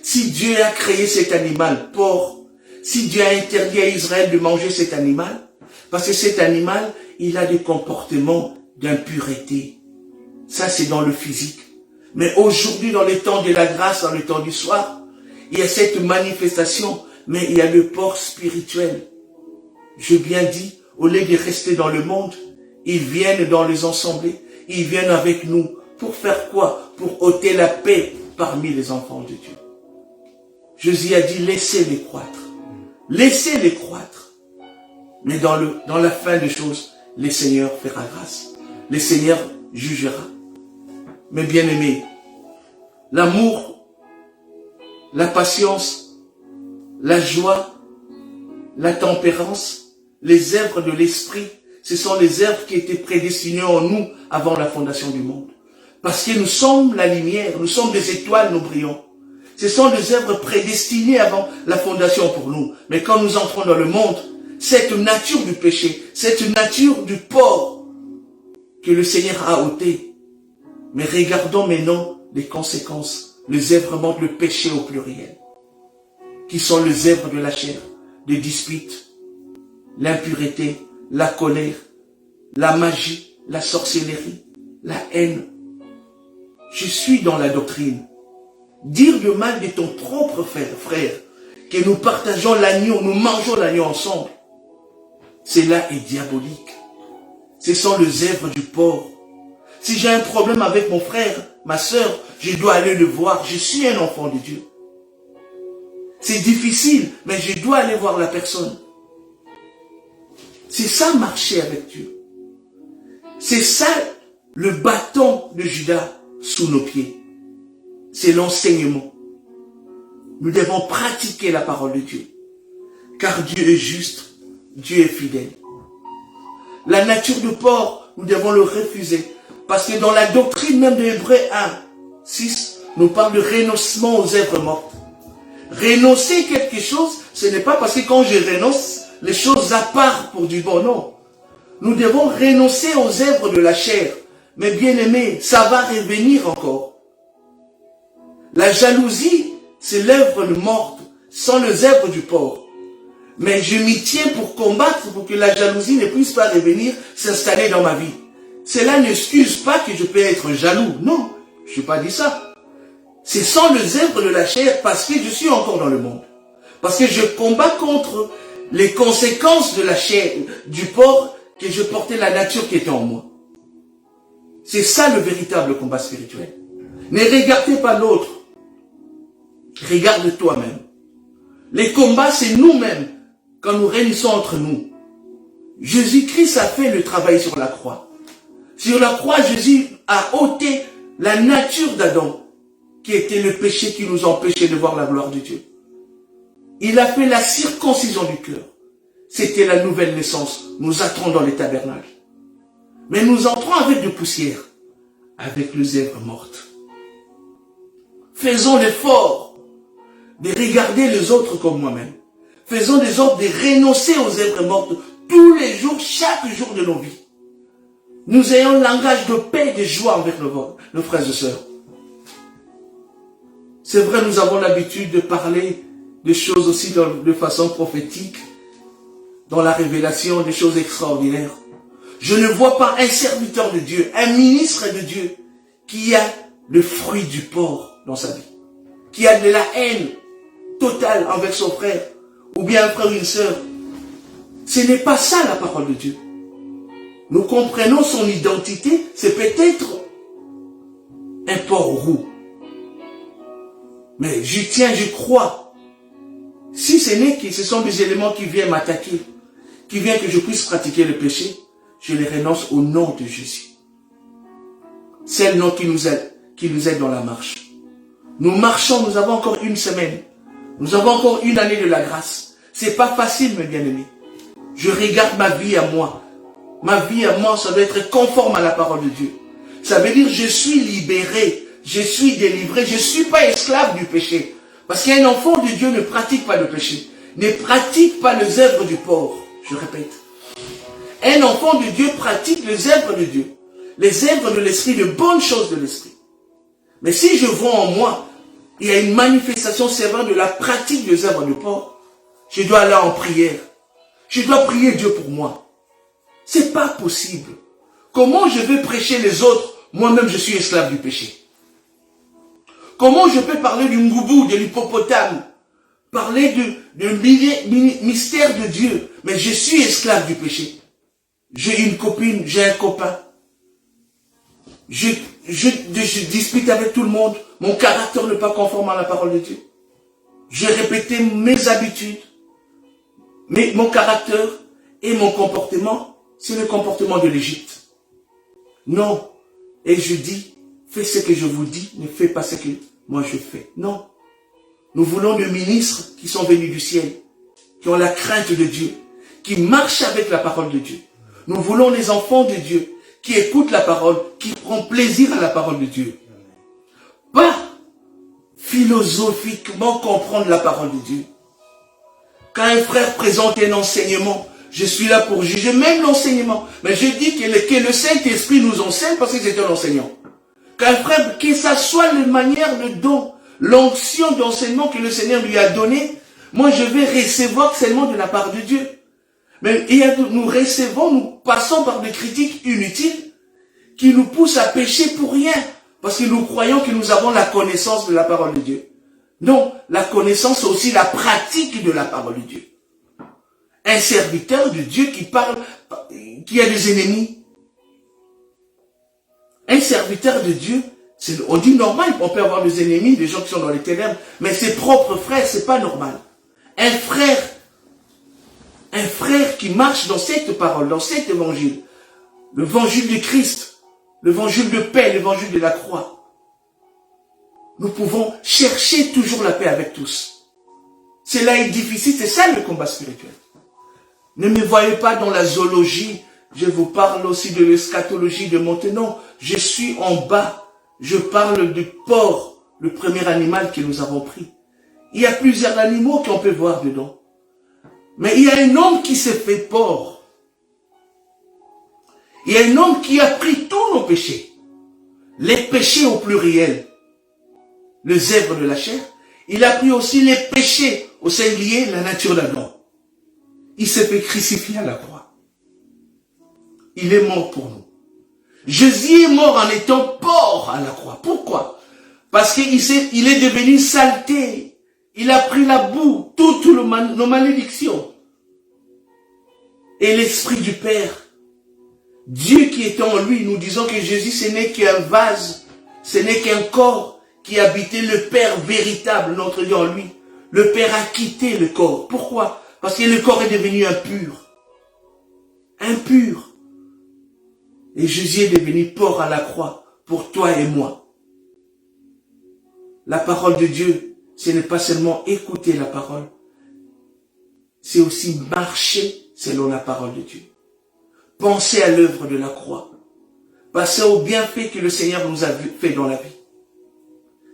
Si Dieu a créé cet animal, porc, si Dieu a interdit à Israël de manger cet animal, parce que cet animal, il a des comportements d'impureté. Ça, c'est dans le physique. Mais aujourd'hui, dans les temps de la grâce, dans le temps du soir, il y a cette manifestation, mais il y a le porc spirituel. Je bien dis, au lieu de rester dans le monde, ils viennent dans les assemblées, ils viennent avec nous. Pour faire quoi? Pour ôter la paix parmi les enfants de Dieu. Jésus a dit, laissez-les croître. Laissez-les croître. Mais dans la fin des choses, le Seigneur fera grâce. Le Seigneur jugera. Mais bien aimés, l'amour, la patience, la joie, la tempérance, les œuvres de l'esprit, ce sont les œuvres qui étaient prédestinées en nous avant la fondation du monde. Parce que nous sommes la lumière, nous sommes des étoiles, nous brillons. Ce sont des œuvres prédestinées avant la fondation pour nous. Mais quand nous entrons dans le monde, cette nature du péché, cette nature du porc que le Seigneur a ôté. Mais regardons maintenant les conséquences, les œuvres de péché au pluriel, qui sont les œuvres de la chair, des disputes, l'impureté, la colère, la magie, la sorcellerie, la haine. Je suis dans la doctrine. Dire du mal de ton propre frère, que nous partageons l'agneau, nous mangeons l'agneau ensemble, cela est diabolique. Ce sont les œuvres du porc. Si j'ai un problème avec mon frère, ma soeur, je dois aller le voir. Je suis un enfant de Dieu. C'est difficile, mais je dois aller voir la personne. C'est ça marcher avec Dieu. C'est ça le bâton de Judas sous nos pieds. C'est l'enseignement. Nous devons pratiquer la parole de Dieu. Car Dieu est juste, Dieu est fidèle. La nature du porc, nous devons le refuser. Parce que dans la doctrine même de Hébreux 1, 6, nous parle de renoncement aux œuvres mortes. Renoncer quelque chose, ce n'est pas parce que quand je renonce, les choses apparent pour du bon, non. Nous devons renoncer aux œuvres de la chair. Mais bien aimé, ça va revenir encore. La jalousie, c'est l'œuvre morte, sans les œuvres du porc. Mais je m'y tiens pour combattre, pour que la jalousie ne puisse pas revenir s'installer dans ma vie. Cela n'excuse pas que je peux être jaloux. Non, je n'ai pas dit ça. C'est sans les œuvres de la chair parce que je suis encore dans le monde. Parce que je combats contre les conséquences de la chair, du porc, que je portais la nature qui était en moi. C'est ça le véritable combat spirituel. Ne regardez pas l'autre. Regarde toi-même. Les combats, c'est nous-mêmes, quand nous réunissons entre nous. Jésus-Christ a fait le travail sur la croix. Sur la croix, Jésus a ôté la nature d'Adam, qui était le péché qui nous empêchait de voir la gloire de Dieu. Il a fait la circoncision du cœur. C'était la nouvelle naissance. Nous entrons dans les tabernacles. Mais nous entrons avec de poussière, avec les œuvres mortes. Faisons l'effort de regarder les autres comme moi-même. Faisons des ordres de renoncer aux œuvres mortes tous les jours, chaque jour de nos vies. Nous ayons un langage de paix et de joie avec nos frères et sœurs. C'est vrai, nous avons l'habitude de parler des choses aussi de façon prophétique, dans la révélation des choses extraordinaires. Je ne vois pas un serviteur de Dieu, un ministre de Dieu, qui a le fruit du porc dans sa vie, qui a de la haine totale envers son frère, ou bien un frère ou une sœur. Ce n'est pas ça la parole de Dieu. Nous comprenons son identité, c'est peut-être un porc roux. Mais je crois. Si ce n'est que ce sont des éléments qui viennent m'attaquer, qui viennent que je puisse pratiquer le péché, je les renonce au nom de Jésus. C'est le nom qui nous aide dans la marche. Nous marchons, nous avons encore une semaine. Nous avons encore une année de la grâce. C'est pas facile, mes bien-aimés. Je regarde ma vie à moi. Ma vie à moi, ça doit être conforme à la parole de Dieu. Ça veut dire, je suis libéré, je suis délivré, je ne suis pas esclave du péché. Parce qu'un enfant de Dieu ne pratique pas le péché, ne pratique pas les œuvres du porc. Je répète. Un enfant de Dieu pratique les œuvres de Dieu, les œuvres de l'esprit, de bonnes choses de l'esprit. Mais si je vois en moi, il y a une manifestation sévère de la pratique des œuvres du porc, je dois aller en prière. Je dois prier Dieu pour moi. C'est pas possible. Comment je vais prêcher les autres? Moi-même, je suis esclave du péché. Comment je peux parler du ngoubou, de l'hippopotame, parler de mystère de Dieu, mais je suis esclave du péché. J'ai une copine, j'ai un copain. Je dispute avec tout le monde. Mon caractère n'est pas conforme à la parole de Dieu. J'ai répété mes habitudes. Mais mon caractère et mon comportement, c'est le comportement de l'Égypte. Non. Et je dis, fais ce que je vous dis, ne fais pas ce que moi je fais. Non. Nous voulons des ministres qui sont venus du ciel, qui ont la crainte de Dieu, qui marchent avec la parole de Dieu. Nous voulons les enfants de Dieu, qui écoutent la parole, qui prennent plaisir à la parole de Dieu. Pas philosophiquement comprendre la parole de Dieu. Quand un frère présente un enseignement, je suis là pour juger même l'enseignement. Mais je dis que le Saint-Esprit nous enseigne parce que c'est un enseignant. Quand un frère, que ça soit la manière de don, l'onction d'enseignement que le Seigneur lui a donné, moi je vais recevoir seulement de la part de Dieu. Mais nous passons par des critiques inutiles qui nous poussent à pécher pour rien. Parce que nous croyons que nous avons la connaissance de la parole de Dieu. Non, la connaissance, c'est aussi la pratique de la parole de Dieu. Un serviteur de Dieu qui parle, qui a des ennemis. Un serviteur de Dieu, on dit normal, on peut avoir des ennemis, des gens qui sont dans les ténèbres, mais ses propres frères, c'est pas normal. Un frère qui marche dans cette parole, dans cet évangile, l'évangile du Christ, l'évangile de paix, l'évangile de la croix. Nous pouvons chercher toujours la paix avec tous. Cela est difficile, c'est ça le combat spirituel. Ne me voyez pas dans la zoologie, je vous parle aussi de l'eschatologie de maintenant. Je suis en bas, je parle du porc, le premier animal que nous avons pris. Il y a plusieurs animaux qu'on peut voir dedans. Mais il y a un homme qui s'est fait porc. Il y a un homme qui a pris tous nos péchés. Les péchés au pluriel. Les œuvres de la chair. Il a pris aussi les péchés au singulier, la nature d'Adam. Il s'est fait crucifier à la croix. Il est mort pour nous. Jésus est mort en étant porc à la croix. Pourquoi? Parce qu'il est devenu saleté. Il a pris la boue, toutes nos malédictions. Et l'Esprit du Père, Dieu qui est en lui, nous disons que Jésus, ce n'est qu'un vase, ce n'est qu'un corps qui habitait le Père véritable, notre Dieu en lui. Le Père a quitté le corps. Pourquoi? Parce que le corps est devenu impur. Impur. Et Jésus est devenu porc à la croix pour toi et moi. La parole de Dieu, ce n'est pas seulement écouter la parole, c'est aussi marcher selon la parole de Dieu. Penser à l'œuvre de la croix. Penser aux bienfaits que le Seigneur nous a fait dans la vie.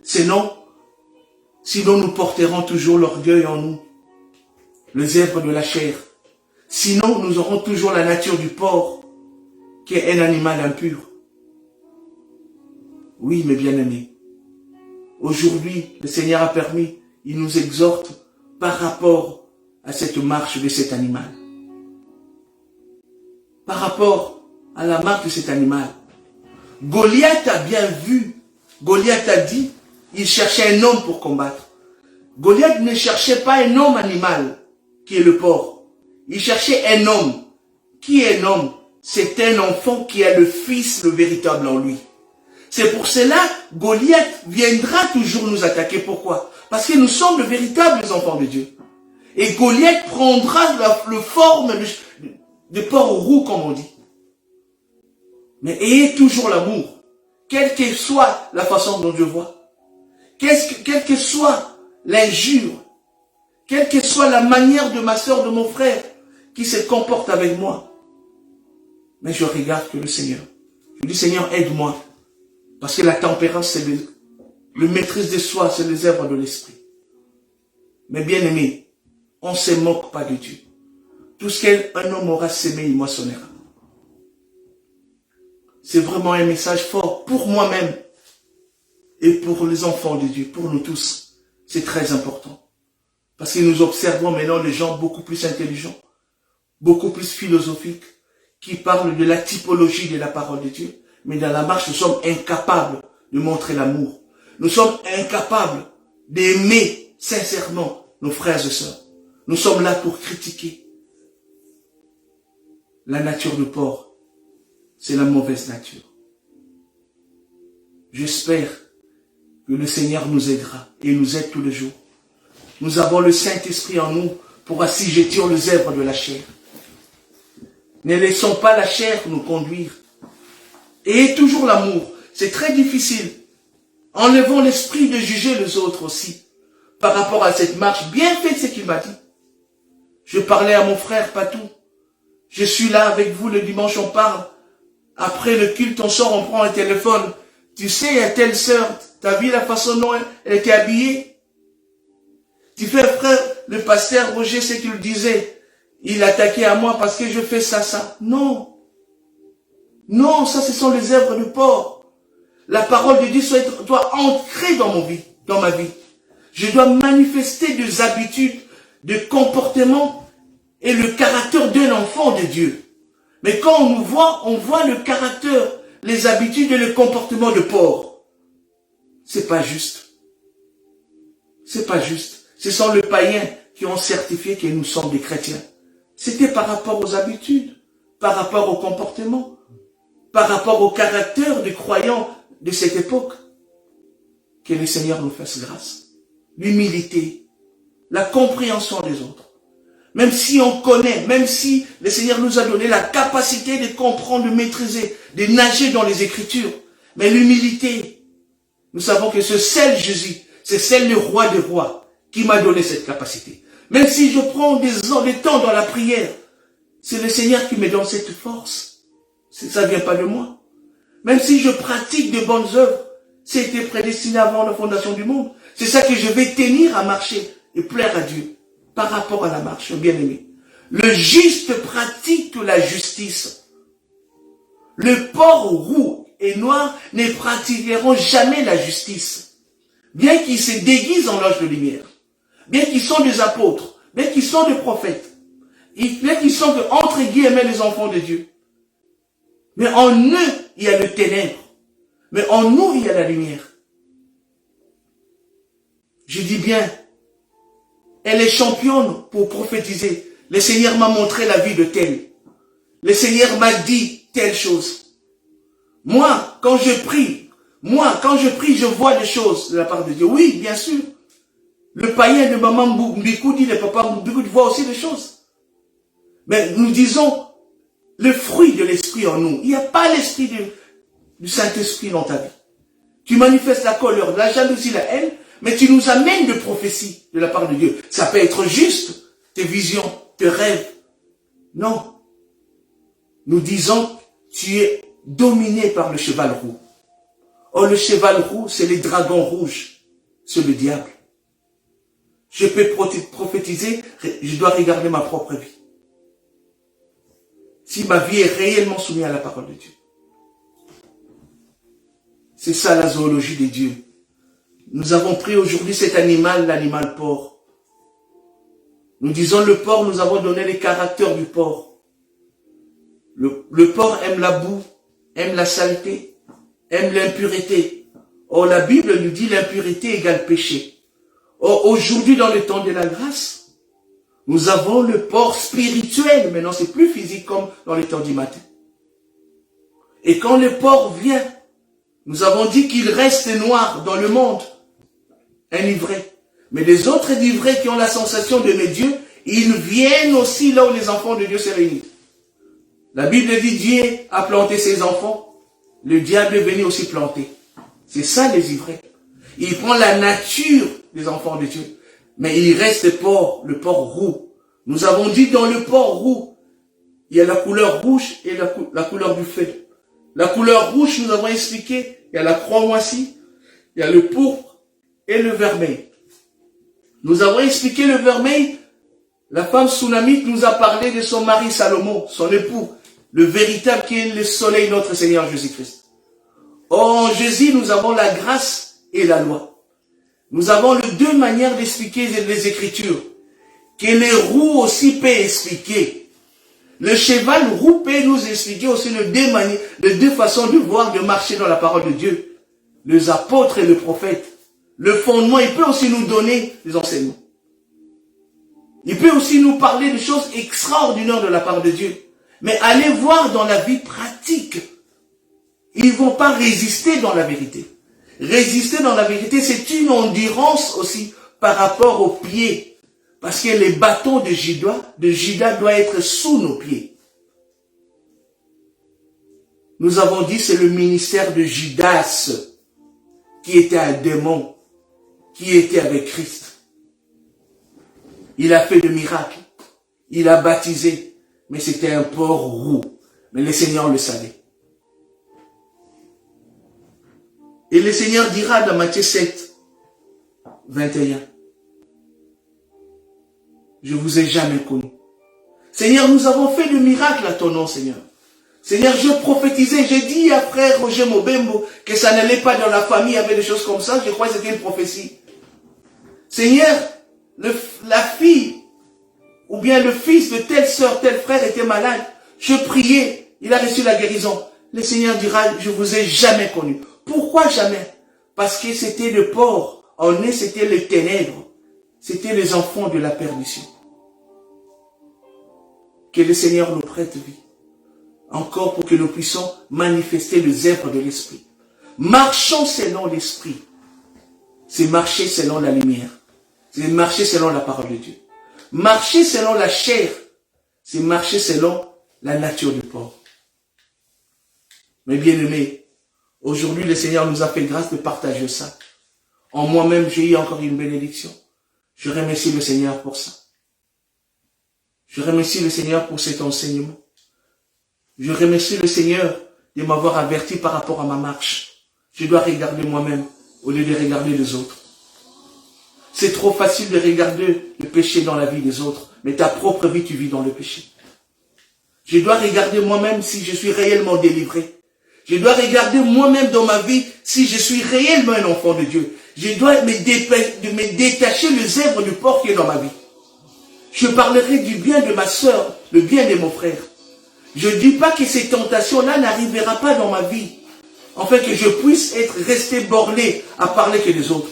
Sinon nous porterons toujours l'orgueil en nous, les œuvres de la chair. Sinon, nous aurons toujours la nature du porc, qui est un animal impur. Oui, mes bien-aimés, aujourd'hui, le Seigneur a permis, il nous exhorte par rapport à cette marche de cet animal. Par rapport à la marche de cet animal. Goliath a bien vu Goliath a dit, il cherchait un homme pour combattre. Goliath ne cherchait pas un homme animal, qui est le porc. Il cherchait un homme. Qui est un homme? C'est un enfant qui a le Fils, le véritable en lui. C'est pour cela, Goliath viendra toujours nous attaquer. Pourquoi? Parce que nous sommes de véritables enfants de Dieu. Et Goliath prendra la forme de porc roux, comme on dit. Mais ayez toujours l'amour, quelle que soit la façon dont Dieu voit, quelle que soit l'injure, quelle que soit la manière de ma soeur, de mon frère, qui se comporte avec moi. Mais je regarde que le Seigneur. Je dis, Seigneur, aide-moi. Parce que la tempérance, c'est le maîtrise de soi, c'est les œuvres de l'esprit. Mais bien aimé, on ne se moque pas de Dieu. Tout ce qu'un homme aura sémé, il moissonnera. C'est vraiment un message fort pour moi-même et pour les enfants de Dieu, pour nous tous. C'est très important. Parce que nous observons maintenant les gens beaucoup plus intelligents, beaucoup plus philosophiques, qui parlent de la typologie de la parole de Dieu. Mais dans la marche, nous sommes incapables de montrer l'amour. Nous sommes incapables d'aimer sincèrement nos frères et sœurs. Nous sommes là pour critiquer. La nature du porc, c'est la mauvaise nature. J'espère que le Seigneur nous aidera et nous aide tous les jours. Nous avons le Saint-Esprit en nous pour assujettir les œuvres de la chair. Ne laissons pas la chair nous conduire. Et toujours l'amour. C'est très difficile. Enlevons l'esprit de juger les autres aussi. Par rapport à cette marche, bien fait ce qu'il m'a dit. Je parlais à mon frère Patou. Je suis là avec vous le dimanche, on parle. Après le culte, on sort, on prend un téléphone. Tu sais, il y a telle sœur, t'as vu la façon dont elle était habillée? Tu fais, frère, le pasteur Roger, c'est qu'il disait. Il attaquait à moi parce que je fais ça. Non. Non, ça, ce sont les œuvres du porc. La parole de Dieu doit entrer dans ma vie. Je dois manifester des habitudes, des comportements et le caractère d'un enfant de Dieu. Mais quand on nous voit, on voit le caractère, les habitudes et le comportement de porc. C'est pas juste. C'est pas juste. Ce sont les païens qui ont certifié que nous sommes des chrétiens. C'était par rapport aux habitudes, par rapport au comportement, par rapport au caractère des croyants de cette époque. Que le Seigneur nous fasse grâce. L'humilité, la compréhension des autres. Même si on connaît, même si le Seigneur nous a donné la capacité de comprendre, de maîtriser, de nager dans les Écritures. Mais l'humilité, nous savons que c'est seul Jésus, c'est seul le roi des rois qui m'a donné cette capacité. Même si je prends des temps dans la prière, c'est le Seigneur qui me donne cette force. Ça ne vient pas de moi. Même si je pratique de bonnes œuvres, c'était prédestiné avant la fondation du monde. C'est ça que je vais tenir à marcher et plaire à Dieu par rapport à la marche, bien aimé. Le juste pratique la justice. Le porc roux et noir ne pratiqueront jamais la justice. Bien qu'ils se déguisent en l'ange de lumière, bien qu'ils sont des apôtres, bien qu'ils sont des prophètes, bien qu'ils sont entre guillemets les enfants de Dieu. Mais en eux, il y a le ténèbre. Mais en nous, il y a la lumière. Je dis bien, elle est championne pour prophétiser. Le Seigneur m'a montré la vie de tel. Le Seigneur m'a dit telle chose. Moi, quand je prie, je vois des choses de la part de Dieu. Oui, bien sûr. Le païen de maman Mbikou dit, le papa Mbikou voit aussi des choses. Mais nous disons, le fruit de l'esprit en nous. Il n'y a pas l'esprit du Saint-Esprit dans ta vie. Tu manifestes la colère, la jalousie, la haine, mais tu nous amènes de prophéties de la part de Dieu. Ça peut être juste, tes visions, tes rêves. Non. Nous disons, tu es dominé par le cheval roux. Or, le cheval roux, c'est les dragons rouges. C'est le diable. Je peux prophétiser, je dois regarder ma propre vie. Si ma vie est réellement soumise à la parole de Dieu. C'est ça la zoologie des dieux. Nous avons pris aujourd'hui cet animal, l'animal porc. Nous disons le porc, nous avons donné les caractères du porc. Le porc aime la boue, aime la saleté, aime l'impureté. Or, la Bible nous dit l'impureté égale péché. Or, aujourd'hui, dans le temps de la grâce, nous avons le port spirituel. Maintenant, c'est plus physique comme dans le temps du matin. Et quand le port vient, nous avons dit qu'il reste noir dans le monde, enivré. Mais les autres enivrés qui ont la sensation d'aimer Dieu, ils viennent aussi là où les enfants de Dieu se réunissent. La Bible dit Dieu a planté ses enfants, le diable est venu aussi planter. C'est ça les ivrés. Il prend la nature des enfants de Dieu, mais il reste le port roux. Nous avons dit dans le port roux, il y a la couleur rouge et la couleur du feu. La couleur rouge, nous avons expliqué, il y a la croix moissie, il y a le pourpre et le vermeil. Nous avons expliqué le vermeil. La femme Sunamite nous a parlé de son mari Salomon, son époux, le véritable qui est le soleil, notre Seigneur Jésus-Christ. En Jésus, nous avons la grâce et la loi. Nous avons les deux manières d'expliquer les Écritures, que les roues aussi peuvent expliquer. Le cheval roux peut nous expliquer aussi les deux façons de voir, de marcher dans la parole de Dieu. Les apôtres et le prophète. Le fondement, il peut aussi nous donner des enseignements. Il peut aussi nous parler de choses extraordinaires de la part de Dieu. Mais allez voir dans la vie pratique. Ils ne vont pas résister dans la vérité. Résister dans la vérité, c'est une endurance aussi par rapport aux pieds. Parce que les bâtons de Judas doivent être sous nos pieds. Nous avons dit c'est le ministère de Judas qui était un démon, qui était avec Christ. Il a fait de miracles. Il a baptisé. Mais c'était un port roux. Mais le Seigneur le savait. Et le Seigneur dira dans Matthieu 7, 21. Je vous ai jamais connu. Seigneur, nous avons fait de miracles à ton nom, Seigneur. Seigneur, je prophétisais, j'ai dit à frère Roger Mobembo que ça n'allait pas dans la famille avec des choses comme ça. Je crois que c'était une prophétie. Seigneur, la fille ou bien le fils de telle sœur, tel frère était malade. Je priais, il a reçu la guérison. Le Seigneur dira, je vous ai jamais connu. Pourquoi jamais? Parce que c'était le port. En eux, c'était les ténèbres. C'était les enfants de la perdition. Que le Seigneur nous prête vie. Encore pour que nous puissions manifester les œuvres de l'Esprit. Marchons selon l'Esprit. C'est marcher selon la lumière. C'est marcher selon la parole de Dieu. Marcher selon la chair, c'est marcher selon la nature du corps. Mais bien aimés, aujourd'hui le Seigneur nous a fait grâce de partager ça. En moi-même, j'ai eu encore une bénédiction. Je remercie le Seigneur pour ça. Je remercie le Seigneur pour cet enseignement. Je remercie le Seigneur de m'avoir averti par rapport à ma marche. Je dois regarder moi-même au lieu de regarder les autres. C'est trop facile de regarder le péché dans la vie des autres, mais ta propre vie, tu vis dans le péché. Je dois regarder moi-même si je suis réellement délivré. Je dois regarder moi-même dans ma vie si je suis réellement un enfant de Dieu. Je dois me détacher les œuvres du porc qui est dans ma vie. Je parlerai du bien de ma sœur, le bien de mon frère. Je ne dis pas que ces tentations-là n'arriveront pas dans ma vie, afin que je puisse rester borné à parler que des autres.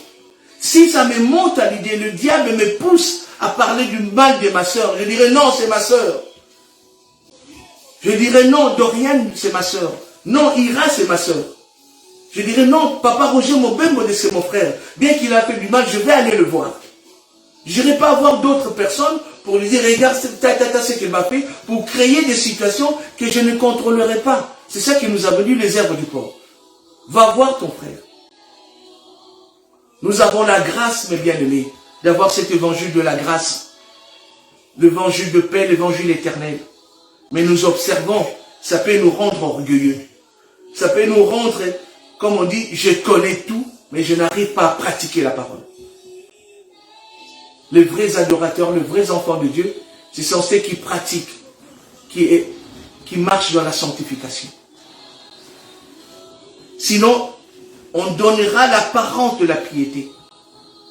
Si ça me monte à l'idée, le diable me pousse à parler du mal de ma sœur. Je dirais non, c'est ma sœur. Je dirais non, Dorian, c'est ma sœur. Non, Ira, c'est ma sœur. Je dirais non, papa Roger Mobembo, c'est mon frère. Bien qu'il a fait du mal, je vais aller le voir. Je n'irai pas voir d'autres personnes pour lui dire, regarde ce qu'il m'a fait, pour créer des situations que je ne contrôlerai pas. C'est ça qui nous a venu les herbes du corps. Va voir ton frère. Nous avons la grâce, mes bien-aimés, d'avoir cet évangile de la grâce, l'évangile de paix, l'évangile éternel. Mais nous observons, ça peut nous rendre orgueilleux. Ça peut nous rendre, comme on dit, je connais tout, mais je n'arrive pas à pratiquer la parole. Les vrais adorateurs, les vrais enfants de Dieu, ce sont ceux qui pratiquent, qui marchent dans la sanctification. Sinon, on donnera l'apparence de la piété.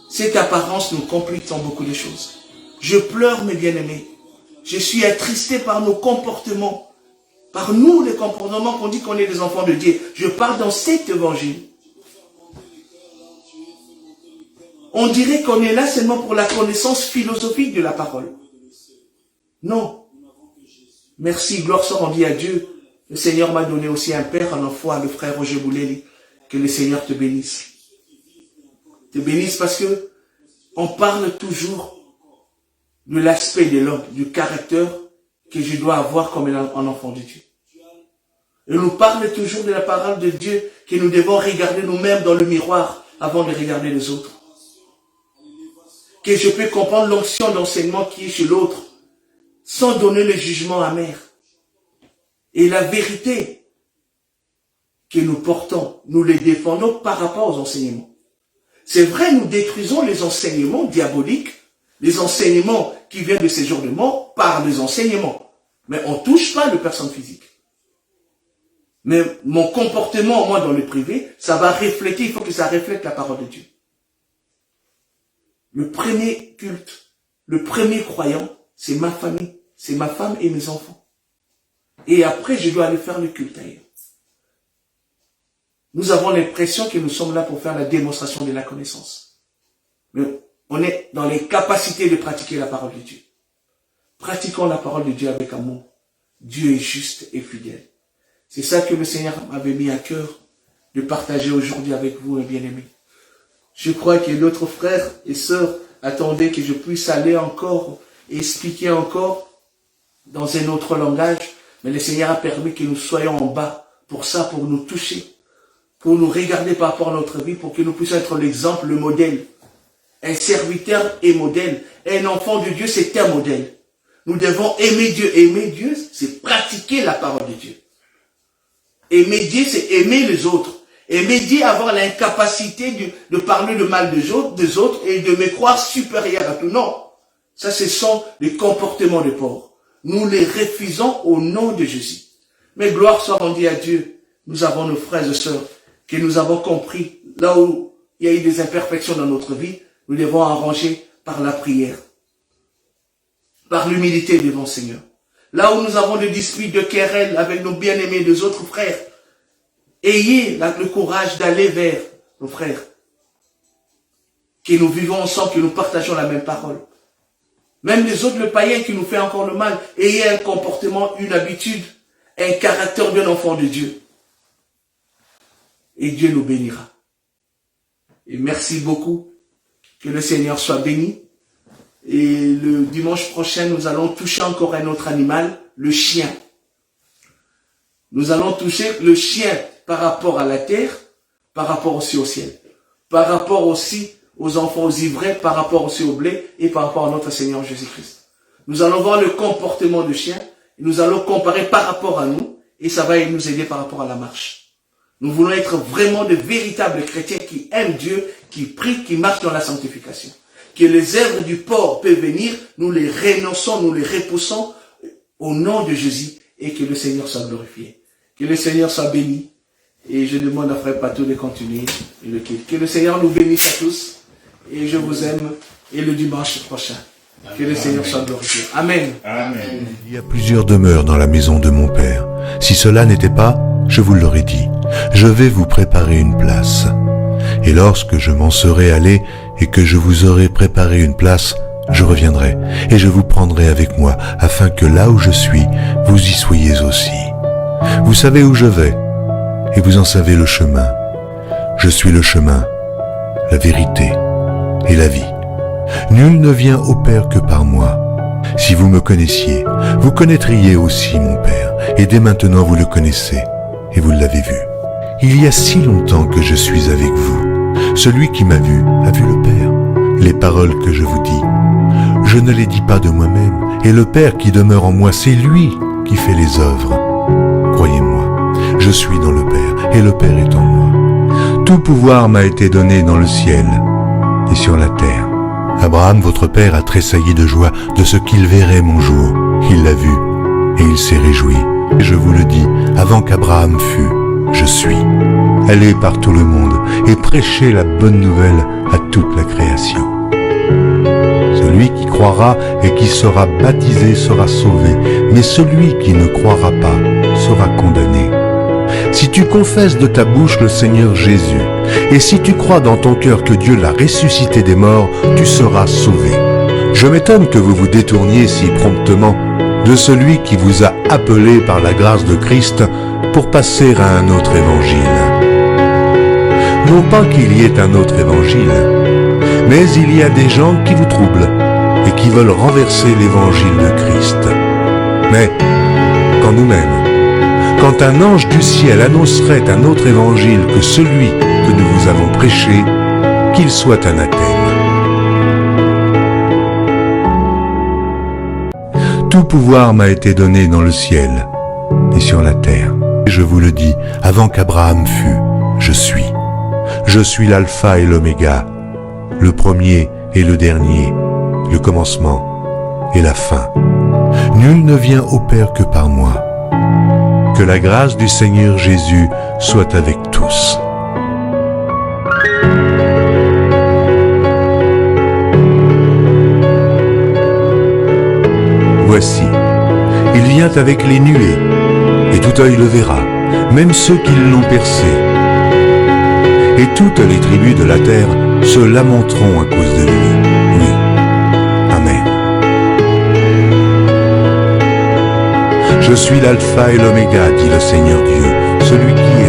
Cette apparence nous complique dans beaucoup de choses. Je pleure, mes bien-aimés. Je suis attristé par nos comportements. Par nous, les comportements qu'on dit qu'on est des enfants de Dieu. Je parle dans cet évangile. on dirait qu'on est là seulement pour la connaissance philosophique de la parole. Non. Merci, gloire soit rendue à Dieu. Le Seigneur m'a donné aussi un père, un enfant, le frère Roger Bouleli. Que le Seigneur te bénisse. Te bénisse parce que on parle toujours de l'aspect de l'homme, du caractère que je dois avoir comme un enfant de Dieu. Et nous parle toujours de la parole de Dieu que nous devons regarder nous-mêmes dans le miroir avant de regarder les autres. Que je peux comprendre l'onction d'enseignement qui est chez l'autre sans donner le jugement amer. Et la vérité que nous portons, nous les défendons par rapport aux enseignements. C'est vrai, nous détruisons les enseignements diaboliques, les enseignements qui viennent de ces jours de mort par les enseignements. Mais on ne touche pas de personnes physiques. Mais mon comportement, moi, dans le privé, ça va refléter, il faut que ça reflète la parole de Dieu. Le premier culte, le premier croyant, c'est ma famille, c'est ma femme et mes enfants. Et après, je dois aller faire le culte ailleurs. Nous avons l'impression que nous sommes là pour faire la démonstration de la connaissance. Mais on est dans les capacités de pratiquer la parole de Dieu. Pratiquons la parole de Dieu avec amour. Dieu est juste et fidèle. C'est ça que le Seigneur m'avait mis à cœur de partager aujourd'hui avec vous, mes bien-aimés. Je crois que l'autre frère et sœur attendaient que je puisse aller encore et expliquer encore dans un autre langage. Mais le Seigneur a permis que nous soyons en bas pour ça, pour nous toucher, pour nous regarder par rapport à notre vie, pour que nous puissions être l'exemple, le modèle. Un serviteur est modèle. Un enfant de Dieu, c'est un modèle. Nous devons aimer Dieu. Aimer Dieu, c'est pratiquer la parole de Dieu. Aimer Dieu, c'est aimer les autres. Aimer Dieu, avoir l'incapacité de parler le mal des autres et de me croire supérieur à tout. Non. Ça, ce sont les comportements de pauvres. Nous les refusons au nom de Jésus. Mais gloire soit rendue à Dieu. Nous avons nos frères et sœurs que nous avons compris. Là où il y a eu des imperfections dans notre vie, nous devons arranger par la prière, par l'humilité devant le Seigneur. Là où nous avons des disputes, de querelles avec nos bien-aimés, des autres frères, ayez le courage d'aller vers nos frères, que nous vivons ensemble, que nous partageons la même parole. Même les autres, le païen qui nous fait encore le mal, ayez un comportement, une habitude, un caractère d'un enfant de Dieu. Et Dieu nous bénira. Et merci beaucoup. Que le Seigneur soit béni. Et le dimanche prochain, nous allons toucher encore un autre animal, le chien. Nous allons toucher le chien par rapport à la terre, par rapport aussi au ciel, par rapport aussi aux enfants, aux ivraies, par rapport aussi au blé et par rapport à notre Seigneur Jésus-Christ. Nous allons voir le comportement du chien, et nous allons comparer par rapport à nous et ça va nous aider par rapport à la marche. Nous voulons être vraiment de véritables chrétiens qui aiment Dieu, qui prient, qui marchent dans la sanctification. Que les œuvres du porc peuvent venir, nous les renonçons, nous les repoussons au nom de Jésus et que le Seigneur soit glorifié. Que le Seigneur soit béni. Et je demande à Frère Patou de continuer le culte. Que le Seigneur nous bénisse à tous. Et je vous aime. Et le dimanche prochain. Que le Seigneur soit glorifié. Amen. Amen. Il y a plusieurs demeures dans la maison de mon Père. Si cela n'était pas, je vous l'aurais dit. Je vais vous préparer une place. Et lorsque je m'en serai allé et que je vous aurai préparé une place, je reviendrai et je vous prendrai avec moi, afin que là où je suis, vous y soyez aussi. Vous savez où je vais, et vous en savez le chemin. Je suis le chemin, la vérité et la vie. Nul ne vient au Père que par moi. Si vous me connaissiez, vous connaîtriez aussi mon Père, et dès maintenant vous le connaissez, et vous l'avez vu. Il y a si longtemps que je suis avec vous. Celui qui m'a vu a vu le Père. Les paroles que je vous dis, je ne les dis pas de moi-même, et le Père qui demeure en moi, c'est lui qui fait les œuvres. Croyez-moi, je suis dans le Père, et le Père est en moi. Tout pouvoir m'a été donné dans le ciel et sur la terre. Abraham, votre père, a tressailli de joie de ce qu'il verrait mon jour. Il l'a vu, et il s'est réjoui. Et je vous le dis, avant qu'Abraham fût, je suis. Allez par tout le monde et prêchez la bonne nouvelle à toute la création. Celui qui croira et qui sera baptisé sera sauvé, mais celui qui ne croira pas sera condamné. Si tu confesses de ta bouche le Seigneur Jésus Et si tu crois dans ton cœur que Dieu l'a ressuscité des morts, tu seras sauvé. Je m'étonne que vous vous détourniez si promptement de celui qui vous a appelé par la grâce de Christ pour passer à un autre évangile. Non pas qu'il y ait un autre évangile, mais il y a des gens qui vous troublent et qui veulent renverser l'évangile de Christ. Mais quand nous-mêmes, quand un ange du ciel annoncerait un autre évangile que celui que nous vous avons prêché, qu'il soit anathème. Tout pouvoir m'a été donné dans le ciel et sur la terre. Je vous le dis, avant qu'Abraham fût, je suis. Je suis l'alpha et l'oméga, le premier et le dernier, le commencement et la fin. Nul ne vient au Père que par moi. Que la grâce du Seigneur Jésus soit avec tous. Voici, il vient avec les nuées, et tout œil le verra, même ceux qui l'ont percé. Et toutes les tribus de la terre se lamenteront à cause de lui. Oui. Amen. Je suis l'alpha et l'oméga, dit le Seigneur Dieu, celui qui